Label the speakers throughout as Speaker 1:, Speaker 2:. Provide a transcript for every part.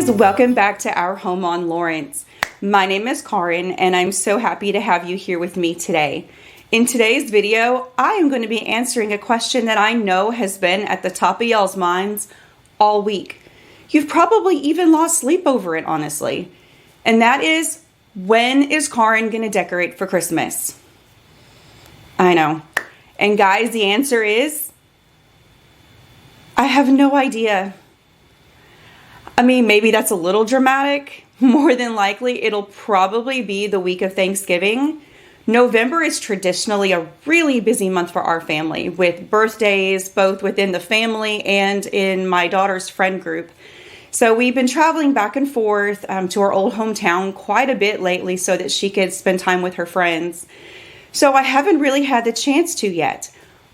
Speaker 1: guys, welcome back to our home on Lawrence. My name is Karin and I'm so happy to have you here with me today. In today's video, I am going to be answering a question that I know has been at the top of y'all's minds all week. You've probably even lost sleep over it, honestly. And that is, when is Karin going to decorate for Christmas? I know. And guys, the answer is, I have no idea. I mean, maybe that's a little dramatic. More than likely, it'll probably be the week of Thanksgiving. November is traditionally a really busy month for our family, with birthdays both within the family and in my daughter's friend group. So we've been traveling back and forth to our old hometown quite a bit lately so that she could spend time with her friends. So I haven't really had the chance to yet.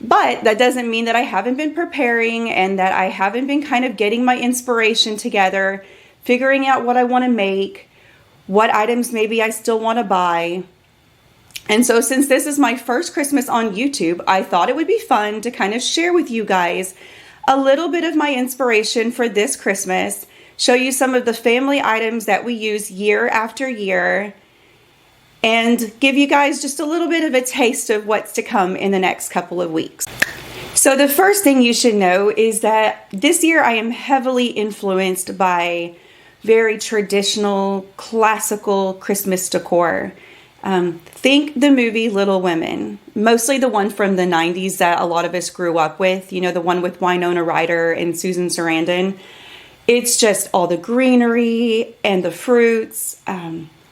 Speaker 1: But that doesn't mean that I haven't been preparing and that I haven't been kind of getting my inspiration together, figuring out what I want to make, what items maybe I still want to buy. And so since this is my first Christmas on YouTube, I thought it would be fun to kind of share with you guys a little bit of my inspiration for this Christmas, show you some of the family items that we use year after year, and give you guys just a little bit of a taste of what's to come in the next couple of weeks. So the first thing you should know is that this year I am heavily influenced by very traditional, classical Christmas decor. Think the movie Little Women, mostly the one from the 90s that a lot of us grew up with, you know, the one with Winona Ryder and Susan Sarandon. It's just all the greenery and the fruits,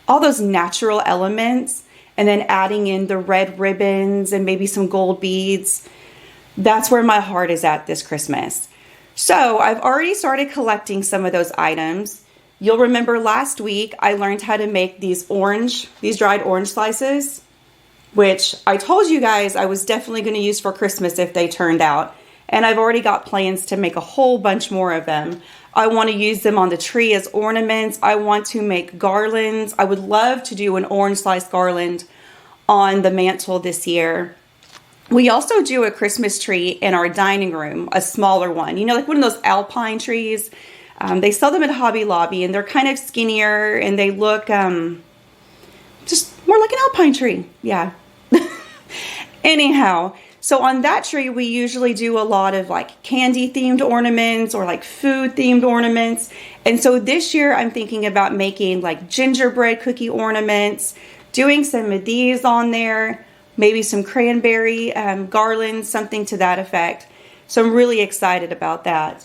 Speaker 1: all those natural elements, and then adding in the red ribbons and maybe some gold beads. That's where my heart is at this Christmas. So I've already started collecting some of those items. You'll remember last week I learned how to make these dried orange slices, which I told you guys I was definitely going to use for Christmas if they turned out. And I've already got plans to make a whole bunch more of them. I want to use them on the tree as ornaments. I want to make garlands. I would love to do an orange slice garland on the mantle this year. We also do a Christmas tree in our dining room, a smaller one. You know, like one of those alpine trees. They sell them at Hobby Lobby and they're kind of skinnier and they look just more like an alpine tree. Yeah. Anyhow. So on that tree, we usually do a lot of like candy themed ornaments or like food themed ornaments. And so this year I'm thinking about making like gingerbread cookie ornaments, doing some of these on there, maybe some cranberry garlands, something to that effect. So I'm really excited about that.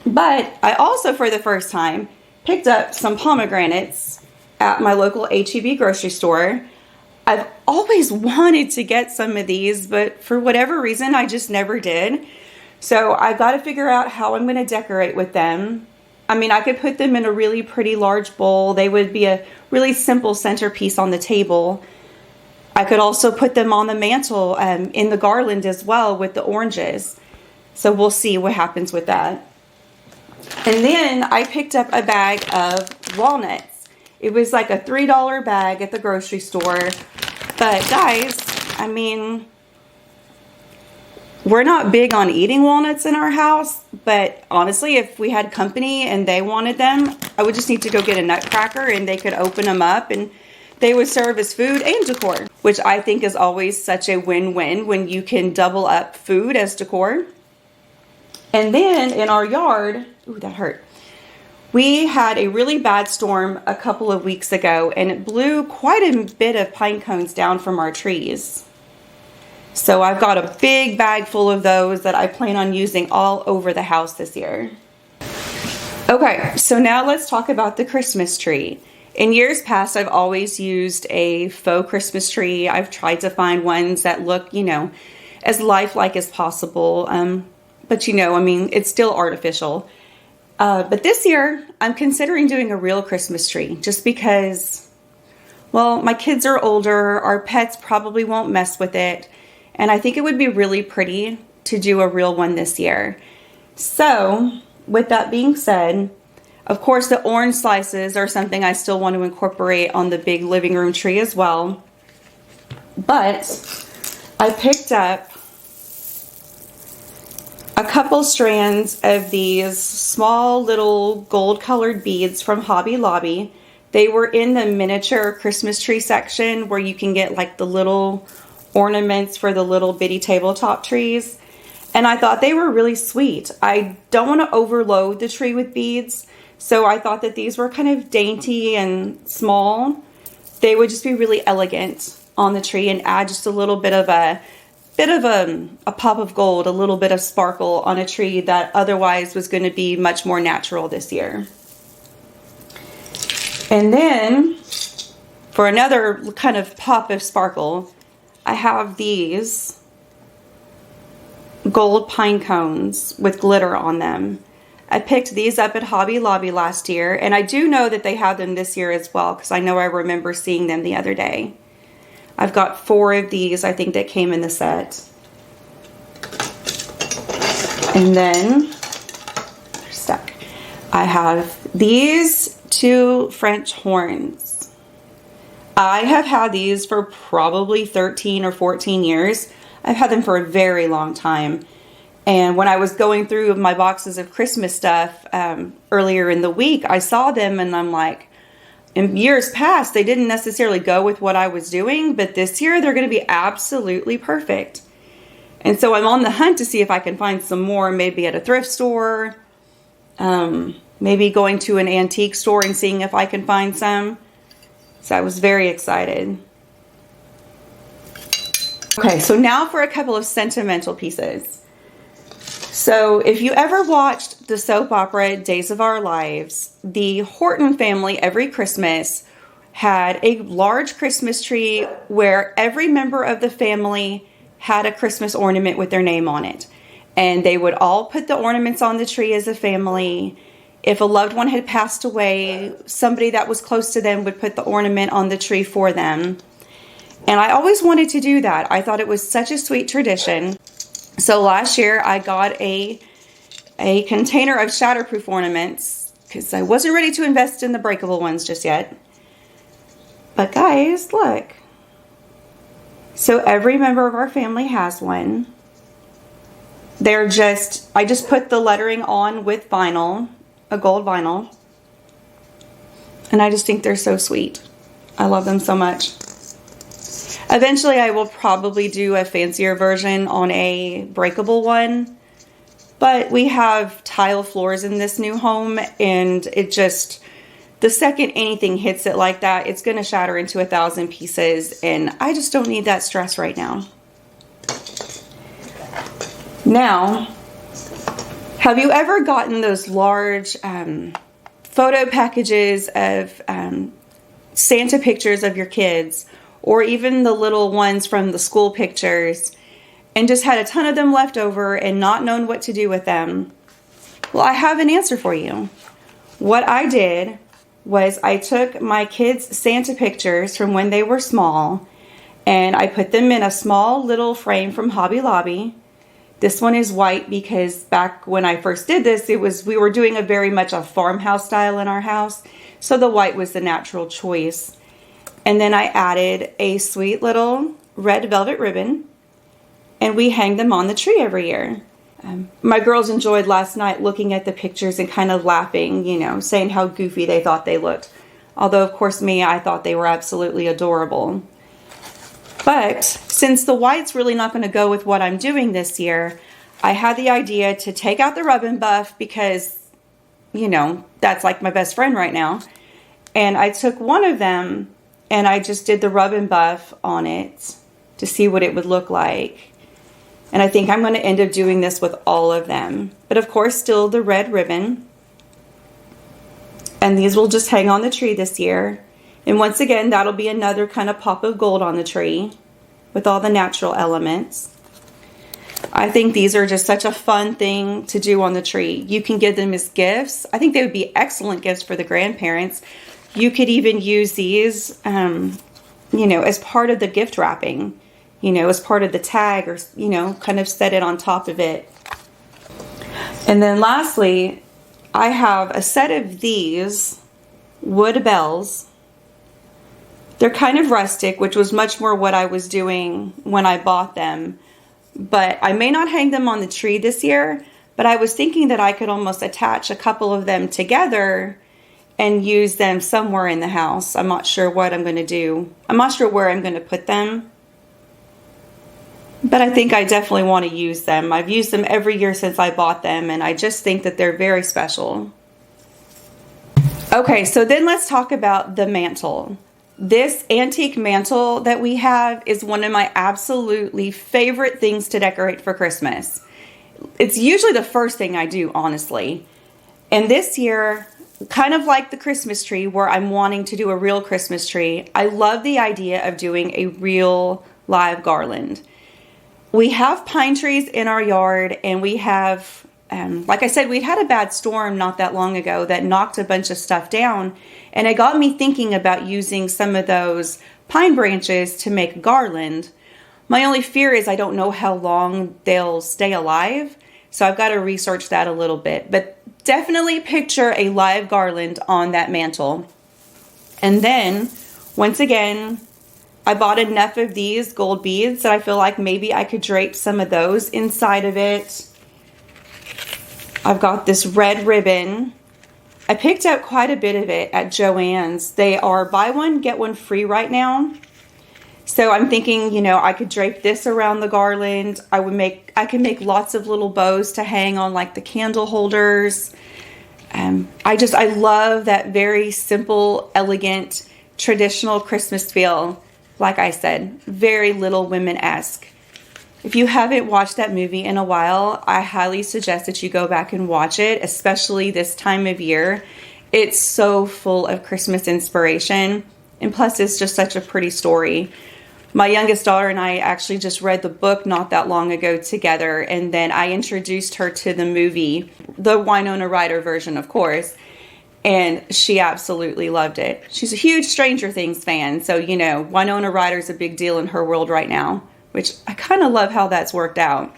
Speaker 1: But I also, for the first time, picked up some pomegranates at my local H-E-B grocery store. I've always wanted to get some of these, but for whatever reason, I just never did. So I've got to figure out how I'm going to decorate with them. I mean, I could put them in a really pretty large bowl. They would be a really simple centerpiece on the table. I could also put them on the mantle in the garland as well with the oranges. So we'll see what happens with that. And then I picked up a bag of walnuts. It was like a $3 bag at the grocery store. But guys, I mean, we're not big on eating walnuts in our house. But honestly, if we had company and they wanted them, I would just need to go get a nutcracker and they could open them up and they would serve as food and decor, which I think is always such a win-win when you can double up food as decor. And then in our yard, ooh, that hurt. We had a really bad storm a couple of weeks ago and it blew quite a bit of pine cones down from our trees. So I've got a big bag full of those that I plan on using all over the house this year. Okay, so now let's talk about the Christmas tree. In years past, I've always used a faux Christmas tree. I've tried to find ones that look, you know, as lifelike as possible. But you know, I mean, it's still artificial. But this year, I'm considering doing a real Christmas tree just because, well, my kids are older, our pets probably won't mess with it, and I think it would be really pretty to do a real one this year. So, with that being said, of course, the orange slices are something I still want to incorporate on the big living room tree as well. But I picked up a couple strands of these small little gold colored beads from Hobby Lobby. They were in the miniature Christmas tree section where you can get like the little ornaments for the little bitty tabletop trees. And I thought they were really sweet. I don't want to overload the tree with beads, so I thought that these were kind of dainty and small. They would just be really elegant on the tree and add just a little bit of a pop of gold, a little bit of sparkle on a tree that otherwise was going to be much more natural this year. And then for another kind of pop of sparkle, I have these gold pine cones with glitter on them. I picked these up at Hobby Lobby last year, and I do know that they have them this year as well because I know I remember seeing them the other day. I've got 4 of these, I think, that came in the set. And then, they're stuck. I have these 2 French horns. I have had these for probably 13 or 14 years. I've had them for a very long time. And when I was going through my boxes of Christmas stuff earlier in the week, I saw them and I'm like, in years past, they didn't necessarily go with what I was doing, but this year they're going to be absolutely perfect. And so I'm on the hunt to see if I can find some more, maybe at a thrift store, maybe going to an antique store and seeing if I can find some. So I was very excited. Okay, so now for a couple of sentimental pieces. So if you ever watched the soap opera Days of Our Lives, the Horton family every Christmas had a large Christmas tree where every member of the family had a Christmas ornament with their name on it. And they would all put the ornaments on the tree as a family. If a loved one had passed away, somebody that was close to them would put the ornament on the tree for them. And I always wanted to do that. I thought it was such a sweet tradition. So last year I got a container of shatterproof ornaments because I wasn't ready to invest in the breakable ones just yet. But guys, look. So every member of our family has one. I just put the lettering on with vinyl, a gold vinyl. And I just think they're so sweet. I love them so much. Eventually I will probably do a fancier version on a breakable one. But we have tile floors in this new home, and it just, the second anything hits it like that, it's going to shatter into 1,000 pieces, and I just don't need that stress right now. Now, have you ever gotten those large photo packages of Santa pictures of your kids, or even the little ones from the school pictures, and just had a ton of them left over and not known what to do with them? Well, I have an answer for you. What I did was I took my kids' Santa pictures from when they were small, and I put them in a small little frame from Hobby Lobby. This one is white because back when I first did this, we were doing a very much a farmhouse style in our house, so the white was the natural choice. And then I added a sweet little red velvet ribbon, and we hang them on the tree every year. My girls enjoyed last night looking at the pictures and kind of laughing, you know, saying how goofy they thought they looked. Although, of course, I thought they were absolutely adorable. But since the white's really not going to go with what I'm doing this year, I had the idea to take out the rub and buff because, you know, that's like my best friend right now. And I took one of them and I just did the rub and buff on it to see what it would look like. And I think I'm going to end up doing this with all of them. But of course, still the red ribbon. And these will just hang on the tree this year. And once again, that'll be another kind of pop of gold on the tree with all the natural elements. I think these are just such a fun thing to do on the tree. You can give them as gifts. I think they would be excellent gifts for the grandparents. You could even use these, you know, as part of the gift wrapping, you know, as part of the tag, or, you know, kind of set it on top of it. And then lastly, I have a set of these wood bells. They're kind of rustic, which was much more what I was doing when I bought them. but I may not hang them on the tree this year, but I was thinking that I could almost attach a couple of them together and use them somewhere in the house. I'm not sure what I'm going to do. I'm not sure where I'm going to put them, but I think I definitely want to use them. I've used them every year since I bought them, and I just think that they're very special. Okay, so then let's talk about the mantle. This antique mantle that we have is one of my absolutely favorite things to decorate for Christmas. It's usually the first thing I do, honestly. And this year, kind of like the Christmas tree where I'm wanting to do a real Christmas tree, I love the idea of doing a real live garland. We have pine trees in our yard, and we have, like I said, we'd had a bad storm not that long ago that knocked a bunch of stuff down, and it got me thinking about using some of those pine branches to make a garland. My only fear is I don't know how long they'll stay alive, so I've got to research that a little bit, but definitely picture a live garland on that mantle. And then, once again, I bought enough of these gold beads that I feel like maybe I could drape some of those inside of it. I've got this red ribbon. I picked up quite a bit of it at Joann's. They are buy one, get one free right now. So I'm thinking, you know, I could drape this around the garland. I could make lots of little bows to hang on like the candle holders. I love that very simple, elegant, traditional Christmas feel. Like I said, very Little Women-esque. If you haven't watched that movie in a while, I highly suggest that you go back and watch it, especially this time of year. It's so full of Christmas inspiration, and plus it's just such a pretty story. My youngest daughter and I actually just read the book not that long ago together, and then I introduced her to the movie, the Winona Ryder version, of course. And she absolutely loved it. She's a huge Stranger Things fan. So, you know, Winona Ryder's a big deal in her world right now, which I kind of love how that's worked out.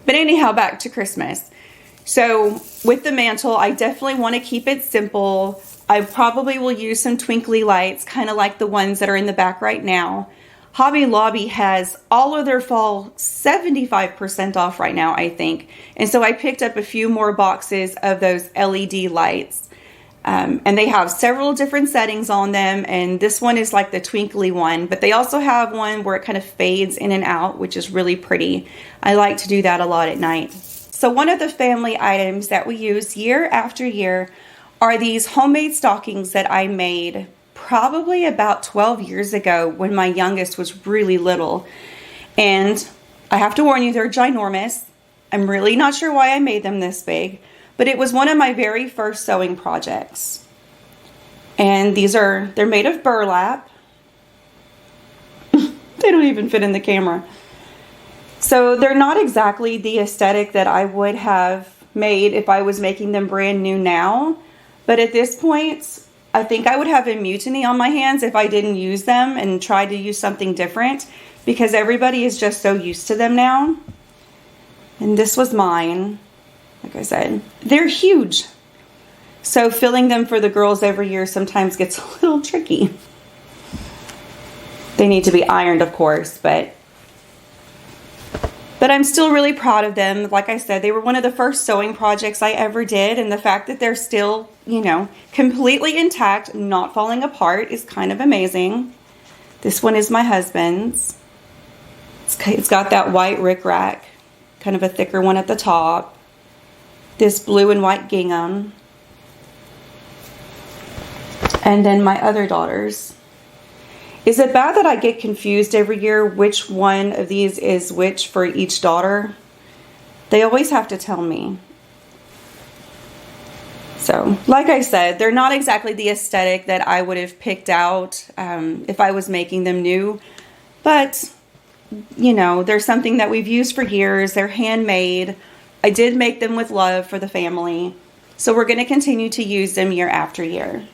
Speaker 1: But anyhow, back to Christmas. So with the mantle, I definitely want to keep it simple. I probably will use some twinkly lights, kind of like the ones that are in the back right now. Hobby Lobby has all of their fall 75% off right now, I think. And so I picked up a few more boxes of those LED lights. And they have several different settings on them. And this one is like the twinkly one. But they also have one where it kind of fades in and out, which is really pretty. I like to do that a lot at night. So one of the family items that we use year after year are these homemade stockings that I made probably about 12 years ago when my youngest was really little. And I have to warn you, they're ginormous. I'm really not sure why I made them this big, but it was one of my very first sewing projects. And they're made of burlap. They don't even fit in the camera. So they're not exactly the aesthetic that I would have made if I was making them brand new now. But at this point, I think I would have a mutiny on my hands if I didn't use them and tried to use something different, because everybody is just so used to them now. And this was mine. Like I said, they're huge. So filling them for the girls every year sometimes gets a little tricky. They need to be ironed, of course, but I'm still really proud of them. Like I said, they were one of the first sewing projects I ever did, and the fact that they're still, you know, completely intact, not falling apart is kind of amazing. This one is my husband's. It's got that white rickrack, kind of a thicker one at the top. This blue and white gingham. And then my other daughter's. Is it bad that I get confused every year which one of these is which for each daughter? They always have to tell me. So, like I said, they're not exactly the aesthetic that I would have picked out if I was making them new. But, you know, they're something that we've used for years. They're handmade. I did make them with love for the family. So we're going to continue to use them year after year.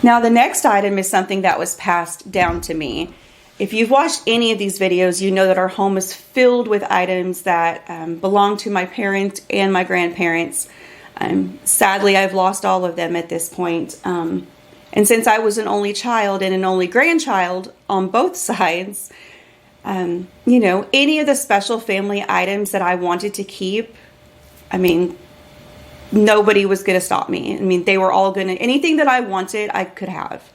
Speaker 1: Now the next item is something that was passed down to me. If you've watched any of these videos, you know that our home is filled with items that belong to my parents and my grandparents. Sadly, I've lost all of them at this point. And since I was an only child and an only grandchild on both sides, You know, any of the special family items that I wanted to keep, I mean, nobody was going to stop me. I mean, they were all going to, anything that I wanted, I could have.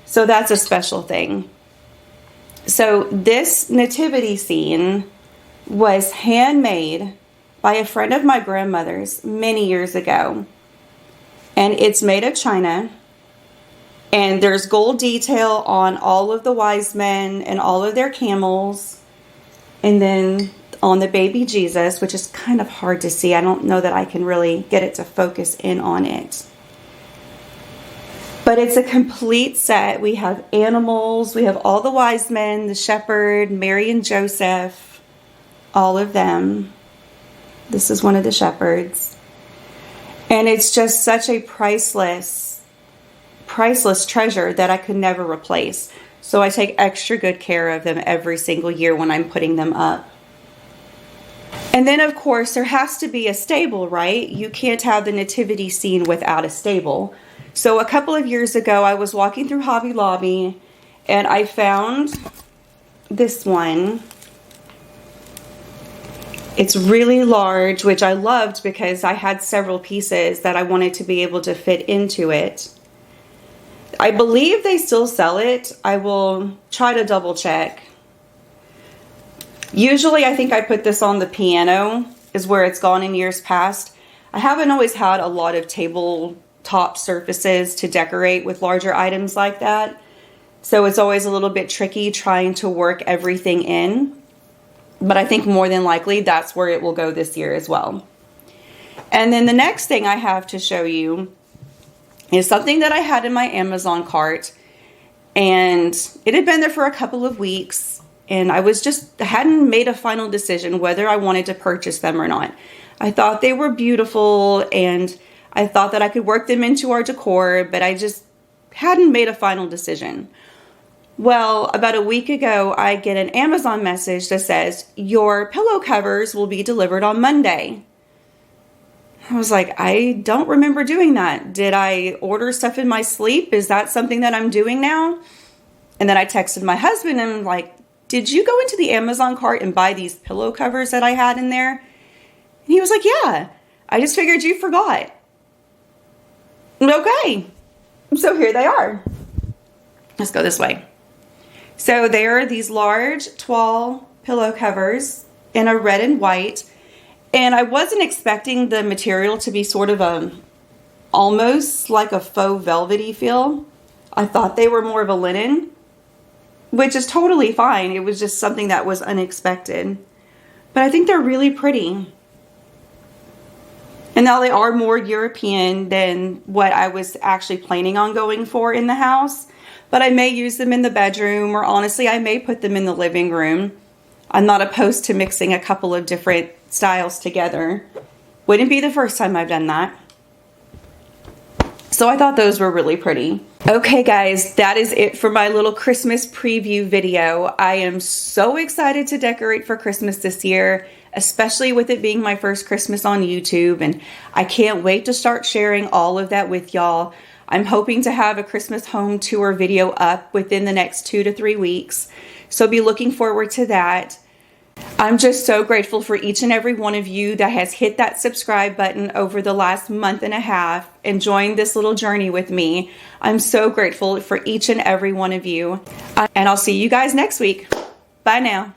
Speaker 1: So that's a special thing. So this nativity scene was handmade by a friend of my grandmother's many years ago. And it's made of china. And there's gold detail on all of the wise men and all of their camels. And then on the baby Jesus, which is kind of hard to see. I don't know that I can really get it to focus in on it. But it's a complete set. We have animals. We have all the wise men, the shepherd, Mary and Joseph, all of them. This is one of the shepherds. And it's just such a priceless treasure that I could never replace. So I take extra good care of them every single year when I'm putting them up. And then, of course, there has to be a stable, right? You can't have the nativity scene without a stable. So a couple of years ago, I was walking through Hobby Lobby and I found this one. It's really large, which I loved because I had several pieces that I wanted to be able to fit into it. I believe they still sell it. I will try to double check. Usually I think I put this on the piano is where it's gone in years past. I haven't always had a lot of tabletop surfaces to decorate with larger items like that. So it's always a little bit tricky trying to work everything in. But I think more than likely that's where it will go this year as well. And then the next thing I have to show you is something that I had in my Amazon cart. And it had been there for a couple of weeks. And I hadn't made a final decision whether I wanted to purchase them or not. I thought they were beautiful and I thought that I could work them into our decor, but I just hadn't made a final decision. Well, about a week ago, I get an Amazon message that says, your pillow covers will be delivered on Monday. I was like, I don't remember doing that. Did I order stuff in my sleep? Is that something that I'm doing now? And then I texted my husband and I'm like, did you go into the Amazon cart and buy these pillow covers that I had in there? And he was like, yeah, I just figured you forgot. Okay, so here they are. Let's go this way. So there are these large toile pillow covers in a red and white. And I wasn't expecting the material to be sort of almost like a faux velvety feel. I thought they were more of a linen, which is totally fine. It was just something that was unexpected. But I think they're really pretty. And now they are more European than what I was actually planning on going for in the house. But I may use them in the bedroom, or honestly, I may put them in the living room. I'm not opposed to mixing a couple of different styles together. Wouldn't be the first time I've done that. So I thought those were really pretty. Okay guys, that is it for my little Christmas preview video. I am so excited to decorate for Christmas this year, especially with it being my first Christmas on YouTube, and I can't wait to start sharing all of that with y'all. I'm hoping to have a Christmas home tour video up within the next 2 to 3 weeks, so be looking forward to that. I'm just so grateful for each and every one of you that has hit that subscribe button over the last month and a half and joined this little journey with me. I'm so grateful for each and every one of you. And I'll see you guys next week. Bye now.